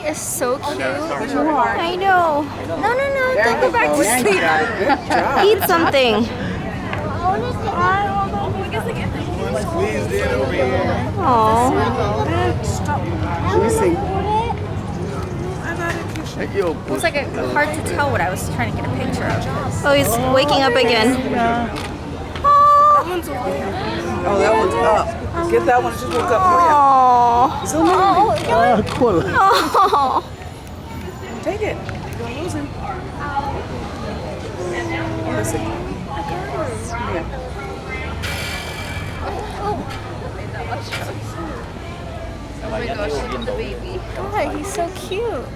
is so cute. I know. No, don't go back to sleep. Eat something. Squeezed in over here. Aww. Let me see. It's like hard to tell what I was trying to get a picture of. Oh, he's waking up again. Aww. Oh, that one's up. Get that one. Just woke up. Aww. So many. Koala. Aww. Take it. You're gonna lose him. Listen. Yeah. Oh my gosh, look at the baby. God, he's so cute.